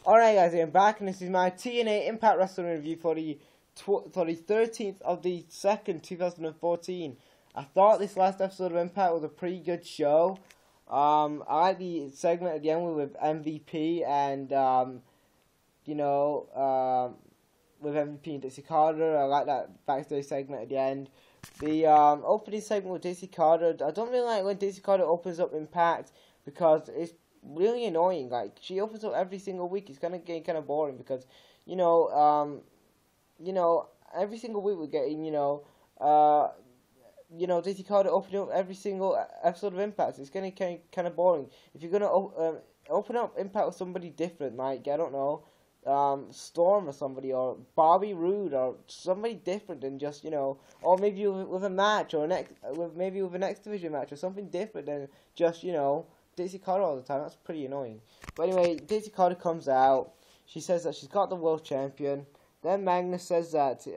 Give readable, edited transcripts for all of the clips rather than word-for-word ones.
Alright guys, I'm back and this is my TNA Impact Wrestling review for the 13th of the 2nd, 2014. I thought this last episode of Impact was a pretty good show. I like the segment at the end with MVP and, with MVP and Dixie Carter. I like that backstage segment at the end. The opening segment with Dixie Carter, I don't really like when Dixie Carter opens up Impact because it's really annoying. Like, she opens up every single week. It's getting kind of boring because, every single week we're getting, Dixie Carter opening up every single episode of Impact. It's getting kind of boring. If you're gonna open up Impact with somebody different, like, I don't know, Storm or somebody, or Bobby Roode, or somebody different than just, or maybe with a match, or maybe with an X Division match, or something different than just, Dixie Carter all the time. That's pretty annoying. But anyway, Dixie Carter comes out. She says that she's got the world champion. Then Magnus says that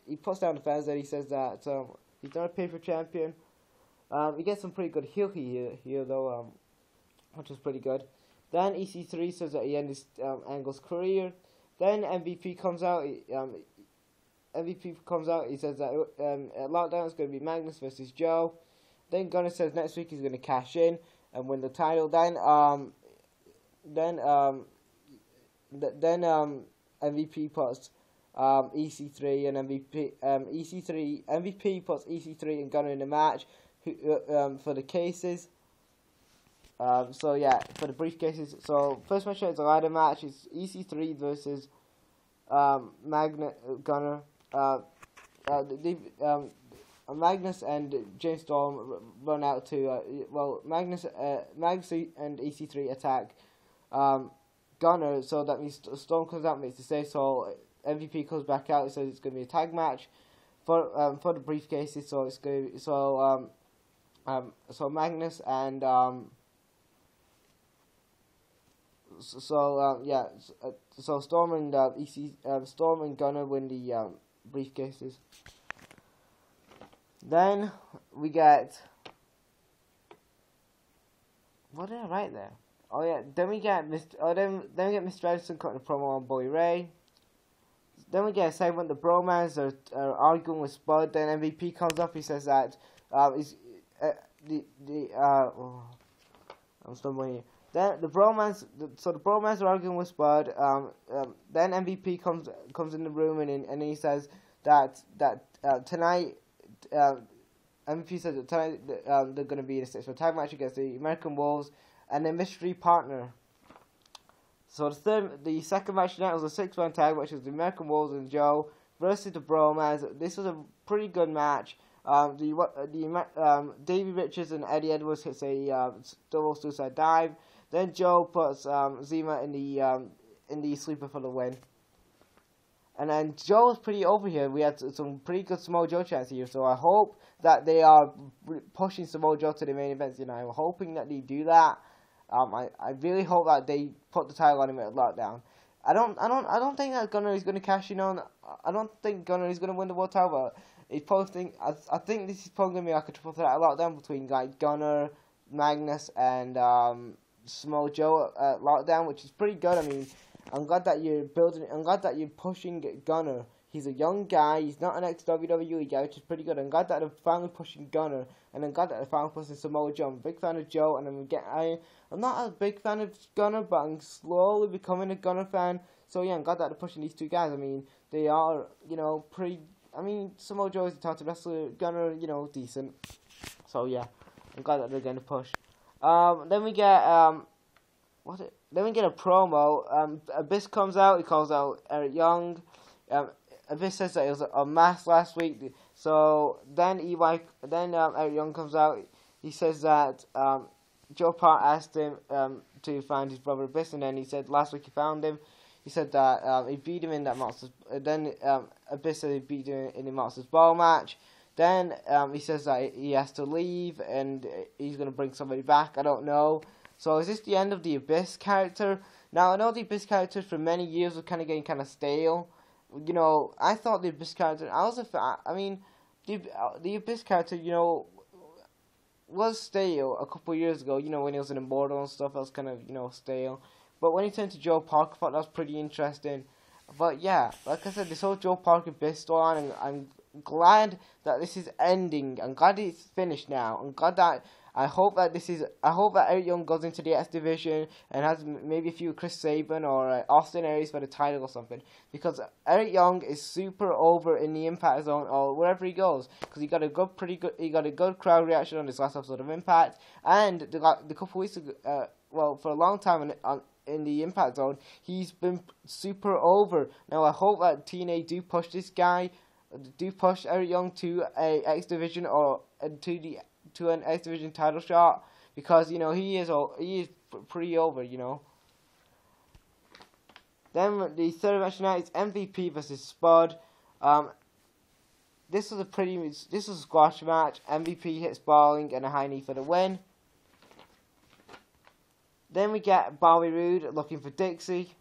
he puts down the fans. Then he says that he's not a paper champion. He gets some pretty good heel here though, which is pretty good. Then EC3 says that he ended Angle's career. Then MVP comes out. MVP comes out. He says that at Lockdown it's going to be Magnus versus Joe. Then Gunner says next week he's going to cash in and win the title. Then MVP puts EC3 and MVP puts EC3 and Gunner in the match for the cases. So yeah, for the briefcases. So first match is a ladder match. It's EC3 versus Gunner. Magnus and James Storm run out to Magnus and EC3 attack Gunner, so that means Storm comes out and makes the save. So MVP comes back out. It says it's going to be a tag match for the briefcases. So it's going to so Magnus and so Storm and Storm and Gunner win the briefcases. Then we get, what did I write there? Oh yeah, then we get Mr. Mr. Edison cutting a promo on Bully Ray. Then we get a segment the Bromans are arguing with Spud. Then MVP comes up. He says that I'm stumbling here. Then the Bromans are arguing with Spud. Then MVP comes in the room and he says that tonight. MVP says that tonight they're going to be in a six-man tag match against the American Wolves and their mystery partner. So the second match tonight was a six-man tag match. It was the American Wolves and Joe versus the Bromans. This was a pretty good match. Davey Richards and Eddie Edwards hits a double suicide dive. Then Joe puts Zima in the sleeper for the win. And then Joe was pretty over here. We had some pretty good Samoa Joe chants here. So I hope that they are pushing Samoa Joe to the main events. I'm hoping that they do that. I really hope that they put the title on him at Lockdown. I don't think that Gunner is going to cash in on. I don't think Gunner is going to win the world title. But I think this is probably going to be like a triple threat at Lockdown between like Gunner, Magnus, and Samoa Joe at Lockdown, which is pretty good. I mean, I'm glad that you're pushing Gunner. He's a young guy. He's not an ex-WWE guy, which is pretty good. I'm glad that they're finally pushing Gunner, and I'm glad that they're finally pushing Samoa Joe. I'm a big fan of Joe, and I'm not a big fan of Gunner, but I'm slowly becoming a Gunner fan. So yeah, I'm glad that they're pushing these two guys. I mean, they are, pretty. I mean, Samoa Joe is a talented wrestler. Gunner, decent. So yeah, I'm glad that they're going to push. Then we get Then we get a promo. Abyss comes out. He calls out Eric Young. Abyss says that it was a mask last week. So then Eric Young comes out. He says that Joe Part asked him to find his brother Abyss, and then he said last week he found him. He said that he beat him in that Monsters. Then Abyss said he beat him in the Monsters Ball match. Then he says that he has to leave and he's going to bring somebody back. I don't know. So is this the end of the Abyss character? Now, I know the Abyss character for many years was getting kind of stale. I thought the Abyss character, I was a fan. I mean, the Abyss character, was stale a couple of years ago. When he was an Immortal and stuff, I was kind of, stale. But when he turned to Joe Parker, I thought that was pretty interesting. But yeah, like I said, this whole Joe Parker Biss storyline, and I'm glad that this is ending. I'm glad it's finished now. I'm glad that I hope that Eric Young goes into the X division and has maybe a few Chris Sabin or Austin Aries for the title or something, because Eric Young is super over in the Impact Zone or wherever he goes, because he got a good crowd reaction on his last episode of Impact, and the couple weeks ago, for a long time in the Impact Zone, he's been super over. Now I hope that TNA do push this guy, do push Eric Young to a X Division or to an X Division title shot, because he is pretty over. Then the third match tonight is MVP versus Spud. This was a squash match. MVP hits Balling and a high knee for the win. Then we get Bobby Roode looking for Dixie.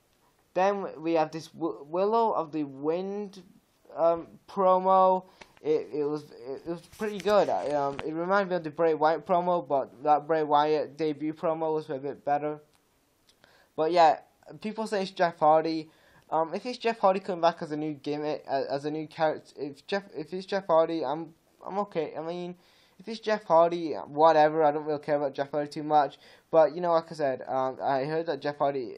Then we have this Willow of the Wind promo. It was pretty good. It reminded me of the Bray Wyatt promo, but that Bray Wyatt debut promo was a bit better. But yeah, people say it's Jeff Hardy. If it's Jeff Hardy coming back as a new gimmick, as a new character, if it's Jeff Hardy, I'm okay. I mean, if it's Jeff Hardy, whatever. I don't really care about Jeff Hardy too much. But like I said, I heard that Jeff Hardy,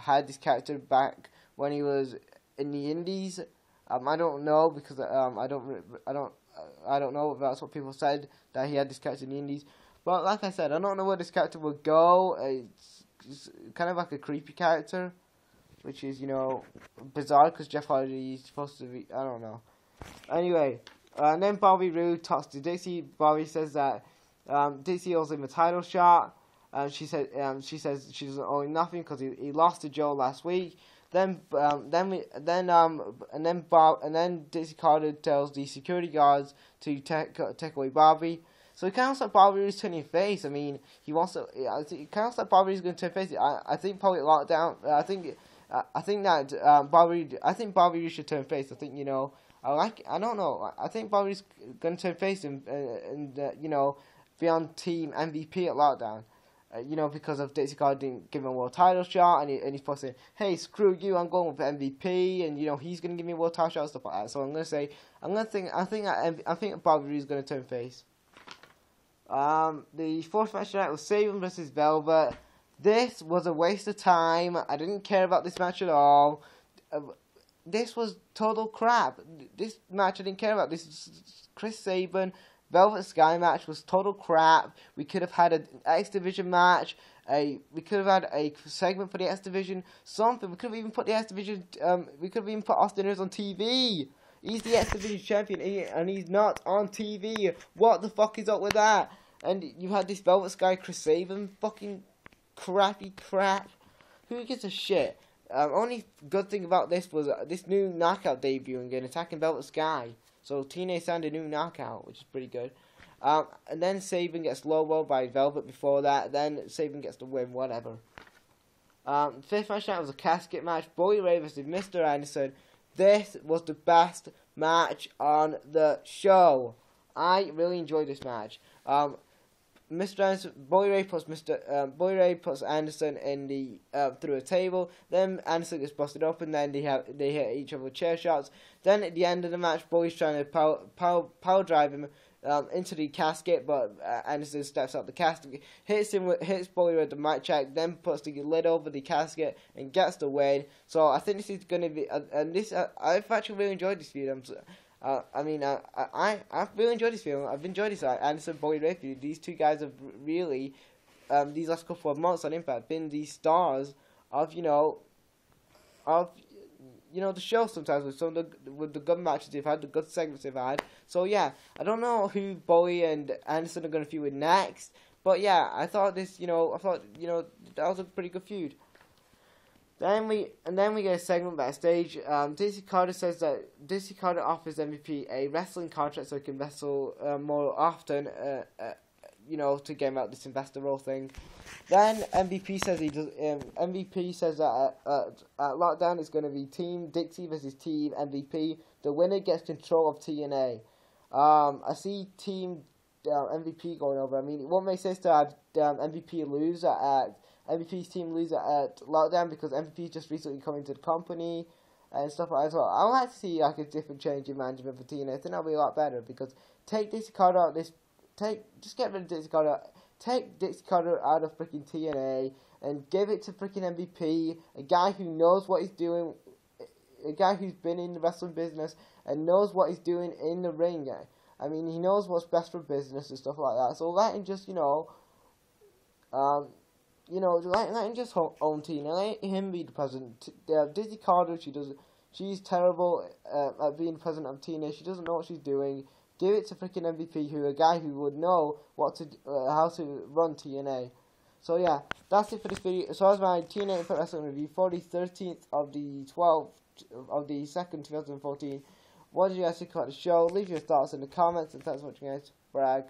had this character back when he was in the Indies. I don't know, because I don't know if that's what people said, that he had this character in the Indies. But like I said, I don't know where this character will go. It's kind of like a creepy character, which is bizarre, because Jeff Hardy is supposed to be, I don't know. Anyway, and then Bobby Roode talks to Dixie. Bobby says that Dixie owes him a title shot. She says she doesn't owe him nothing because he lost to Joe last week. Then Dixie Carter tells the security guards to take away Bobby. So it kind of looks like Bobby Roode's turning face. I mean, he wants to. It kind of looks like Bobby Roode's going to turn face. I think probably lockdown. I think Bobby Roode should turn face. I think I don't know. I think Bobby's going to turn face and be on Team MVP at Lockdown. Because of Dixie Carter didn't give him a world title shot, and he's supposed to say, hey, screw you, I'm going with MVP, and he's going to give me a world title shot and stuff like that. So I'm going to say, I think Bobby Roode is going to turn face. The fourth match tonight was Sabin versus Velvet. This was a waste of time. I didn't care about this match at all. This was total crap. This match I didn't care about. This Chris Sabin Velvet Sky match was total crap. We could have had an X Division match. We could have had a segment for the X Division. Something. We could have even put the X Division. We could have even put Austin Aries on TV. He's the X Division champion, and he's not on TV. What the fuck is up with that? And you had this Velvet Sky Chris Sabin fucking crappy crap. Who gives a shit? Only good thing about this was this new knockout debuting and attacking Velvet Sky. So TNA signed a new knockout, which is pretty good. And then Sabin gets lowballed by Velvet before that. Then Sabin gets the win, whatever. Fifth match tonight was a casket match. Bully Ray versus Mr. Anderson. This was the best match on the show. I really enjoyed this match. Mr. Anderson, Bully Ray puts Anderson in the through a table. Then Anderson gets busted up, and then they hit each other with chair shots. Then at the end of the match, Bully's trying to power drive him into the casket, but Anderson steps out the casket, hits Bully with the mic check, then puts the lid over the casket and gets the win. So I think this is going to be, I've actually really enjoyed this feud. I've really enjoyed this film. I've enjoyed this Anderson Bully Ray feud. These two guys have really, these last couple of months on Impact, been the stars of the show sometimes with the good matches they've had, the good segments they've had. So yeah, I don't know who Bully and Anderson are going to feud with next, but yeah, I thought that was a pretty good feud. Then we get a segment backstage. Dixie Carter says that Dixie Carter offers MVP a wrestling contract so he can wrestle more often, to get him out this investor role thing. Then MVP says that at Lockdown it's going to be Team Dixie versus Team MVP. The winner gets control of TNA. I see Team MVP going over. I mean, it won't make sense to have MVP lose at MVP's team lose at Lockdown because MVP just recently come into the company and stuff like that as well. I would like to see like a different change in management for TNA. I think that'll be a lot better because take Dixie Carter out just get rid of Dixie Carter. Take Dixie Carter out of freaking TNA and give it to freaking MVP, a guy who knows what he's doing, a guy who's been in the wrestling business and knows what he's doing in the ring. I mean, he knows what's best for business and stuff like that. So let him just, let him just own Tina. Let him be the president. Dixie Carter, she's terrible at being president of TNA. She doesn't know what she's doing. Give it to freaking MVP, a guy who would know how to run TNA. So yeah, that's it for this video. So that's my TNA Impact Wrestling review for the 13th of the 12th of the 2nd, 2014. What did you guys think about the show? Leave your thoughts in the comments, and thanks for watching, guys. Brag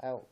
out.